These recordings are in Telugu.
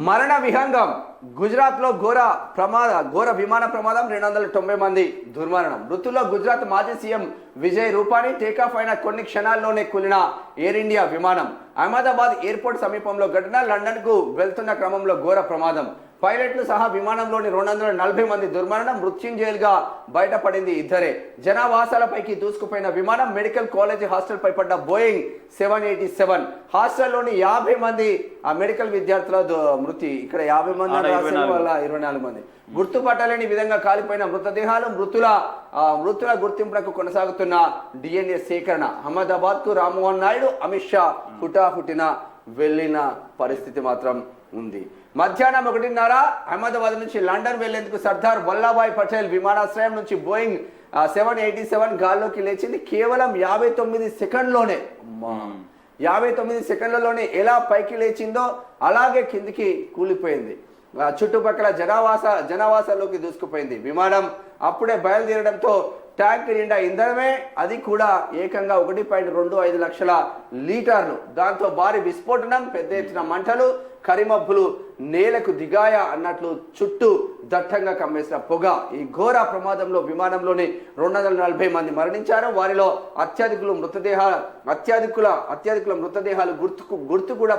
మరణ విహంగం గుజరాత్ లో ఘోర విమాన ప్రమాదం 290 మంది దుర్మరణం. మృతుల్లో గుజరాత్ మాజీ సీఎం విజయ్ రూపానీ. టేకాఫ్ అయిన కొన్ని క్షణాల్లోనే కూలిన ఎయిర్ ఇండియా విమానం. అహ్మదాబాద్ ఎయిర్పోర్ట్ సమీపంలో ఘటన. లండన్ కు వెళ్తున్న క్రమంలో ఘోర ప్రమాదం. పైలట్లు సహా విమానంలోని 240 మంది దుర్మరణం. మృత్యుంజయులుగా బయటపడింది ఇద్దరే. జనావాసాలపైకి దూసుకుపోయిన విమానం. మెడికల్ కాలేజ్ హాస్టల్ పై పడ్డ బోయింగ్ 787. హాస్టల్లోని 50 మంది మెడికల్ విద్యార్థుల మృతి. ఇక్కడ 50 మంది 24 మంది. గుర్తుపట్టలేని విధంగా కాలిపోయిన మృతదేహాలు. మృతుల గుర్తింపునకు కొనసాగుతున్న DNA సేకరణ. అహ్మదాబాద్ కు రామ్మోహన్ నాయుడు, అమిత్ షా హుటాహుటిన వెళ్లిన పరిస్థితి మాత్రం ఉంది. మధ్యాహ్నం 1:30 అహ్మదాబాద్ నుంచి లండన్ వెళ్లేందుకు సర్దార్ వల్లభాయ్ పటేల్ విమానాశ్రయం నుంచి బోయింగ్ 787 గాల్లోకి లేచింది. కేవలం 59 సెకండ్లోనే 59 సెకండ్లలోనే ఎలా పైకి లేచిందో అలాగే కిందికి కూలిపోయింది. చుట్టుపక్కల జనావాసాల్లోకి దూసుకుపోయింది. విమానం అప్పుడే బయలుదేరడంతో ట్యాంక్ నిండా ఇంధనమే, అది కూడా ఏకంగా 1.25 లక్షల లీటర్లు. దాంతో భారీ విస్ఫోటనం, పెద్ద ఎత్తున మంటలు, కరిమబ్బులు నేలకు దిగాయ అన్నట్లు చుట్టూ దట్టంగా కమ్మేసిన పొగ. ఈ ఘోర ప్రమాదంలో విమానంలోని 240 మంది మరణించారు. వారిలో అత్యధికుల మృతదేహాలు గుర్తు కూడా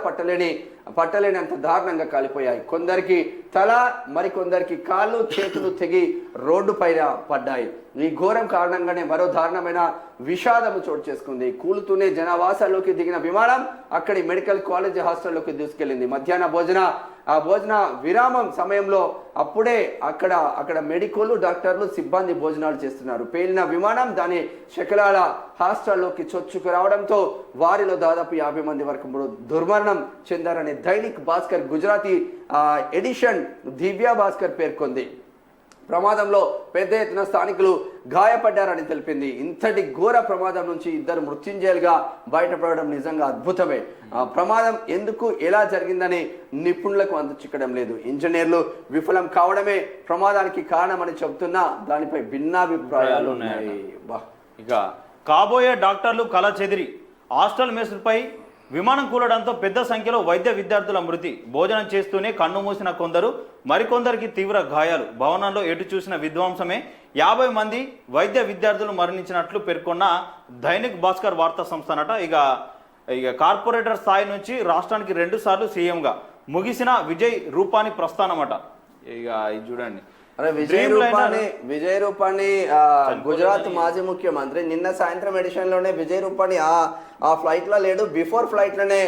పట్టలేనంత దారుణంగా కాలిపోయాయి. కొందరికి తల, మరికొందరికి కాళ్ళు చేతులు తెగి రోడ్డు పైన పడ్డాయి. ఈ ఘోరం కారణంగానే మరో దారుణమైన విషాదము చోటు చేసుకుంది. కూలుతూనే జనావాసాల్లోకి దిగిన విమానం అక్కడి మెడికల్ కాలేజ్ హాస్టల్లోకి దూసుకెళ్లింది. మధ్యాహ్న భోజన విరామం సమయంలో అప్పుడే అక్కడ మెడికోలు, డాక్టర్లు, సిబ్బంది భోజనాలు చేస్తున్నారు. పేలిన విమానం దాని శకలాల హాస్టల్లోకి చొచ్చుకు రావడంతో వారిలో దాదాపు 50 మంది వరకు దుర్మరణం చెందారని దైనిక్ భాస్కర్ గుజరాతీ ఎడిషన్ దివ్య భాస్కర్ పేర్కొంది. ప్రమాదంలో పెద్ద ఎత్తున స్థానికులు గాయపడ్డారని తెలిపింది. ఇంతటి ఘోర ప్రమాదం నుంచి ఇద్దరు మృత్యుంజయులుగా బయటపడడం నిజంగా అద్భుతమే. ప్రమాదం ఎందుకు, ఎలా జరిగిందని నిపుణులకు అంతుచిక్కడం లేదు. ఇంజనీర్లు విఫలం కావడమే ప్రమాదానికి కారణమని చెబుతున్నా దానిపై భిన్నాభిప్రాయాలు ఉన్నాయి. ఇక కాబోయే డాక్టర్లు కళ చెదిరి హాస్టల్ మెస్పై విమానం కూలడంతో పెద్ద సంఖ్యలో వైద్య విద్యార్థుల మృతి. భోజనం చేస్తూనే కన్ను మూసిన కొందరు, మరికొందరికి తీవ్ర గాయాలు. భవనంలో ఎటు చూసిన విధ్వంసమే. 50 మంది వైద్య విద్యార్థులు మరణించినట్లు పేర్కొన్న దైనిక్ భాస్కర్ వార్తా సంస్థనట. ఇక కార్పొరేటర్ స్థాయి నుంచి రాష్ట్రానికి 2 సార్లు సీఎంగా ముగిసిన విజయ్ రూపానీ ప్రస్థానమట. ఇక ఇది చూడండి. అరే విజయ్ రూపానీ గుజరాత్ మాజీ ముఖ్యమంత్రి. నిన్న సాయంత్రం ఎడిషన్ లోనే విజయ్ రూపానీ ఆ ఫ్లైట్ లో లేడు, బిఫోర్ ఫ్లైట్ లోనే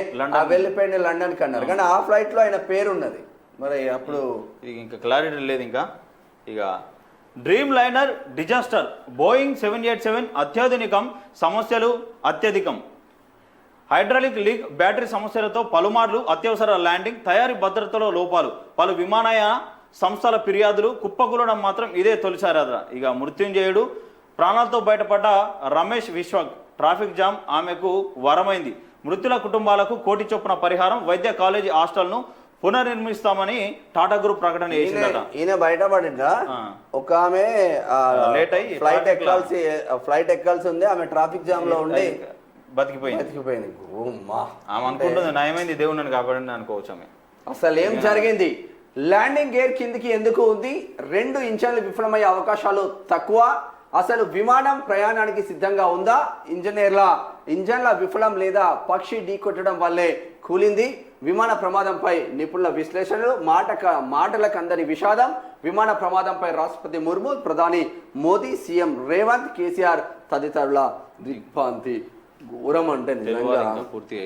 వెళ్ళిపోయింది లండన్ కి అన్నారు. కానీ ఆ ఫ్లైట్ లో ఆయన పేరు ఉన్నది. మరి అప్పుడు ఇంకా క్లారిటీ లేదు. ఇక డ్రీమ్ లైనర్ డిజాస్టర్. బోయింగ్ 787 అత్యాధునికం, సమస్యలు అత్యధికం. హైడ్రాలిక్ లీక్, బ్యాటరీ సమస్యలతో పలుమార్లు అత్యవసర ల్యాండింగ్, తయారీ భద్రతలో లోపాలు, పలు విమానయాన సంస్థల ఫిర్యాదులు. కుప్పకూలడం మాత్రం ఇదే తొలిసారి. ఇక మృత్యుంజయుడు ప్రాణాలతో బయటపడ్డ రమేష్ విశ్వక్. ట్రాఫిక్ జామ్ ఆమెకు వరమైంది. మృతుల కుటుంబాలకు 1 కోటి చొప్పున పరిహారం. వైద్య కాలేజీ హాస్టల్ను పునర్నిర్మిస్తామని టాటా గ్రూప్ ప్రకటన చేసిందట. ఈయన బయటపడిందా? ఒక ఆమె లేట్ అయ్యి ఫ్లైట్ ఎక్కాల్సి ఉంది. ఆమె ట్రాఫిక్ జామ్ లో ఉండి బతికిపోయింది. ఆమె అనుకుంటుంది నయమైంది, దేవుడిని కాపాడింది అనుకోవచ్చు ఆమె. అసలు ఏం జరిగింది? ల్యాండింగ్ గేర్ కిందికి ఎందుకు ఉంది? 2 ఇంజన్లు విఫలమయ్యే అవకాశాలు తక్కువ. అసలు విమానం ప్రయాణానికి సిద్ధంగా ఉందా? ఇంజన్ల విఫలం లేదా పక్షి ఢీకొట్టడం వల్లే కూలింది? విమాన ప్రమాదంపై నిపుణుల విశ్లేషణలు. మాటలకు అందరి విషాదం. విమాన ప్రమాదంపై రాష్ట్రపతి ముర్ము, ప్రధాని మోదీ, సీఎం రేవంత్, కేసీఆర్ తదితరుల దిగ్భ్రాంతి. ఘోరం అంటే నిజంగా పూర్తిగా.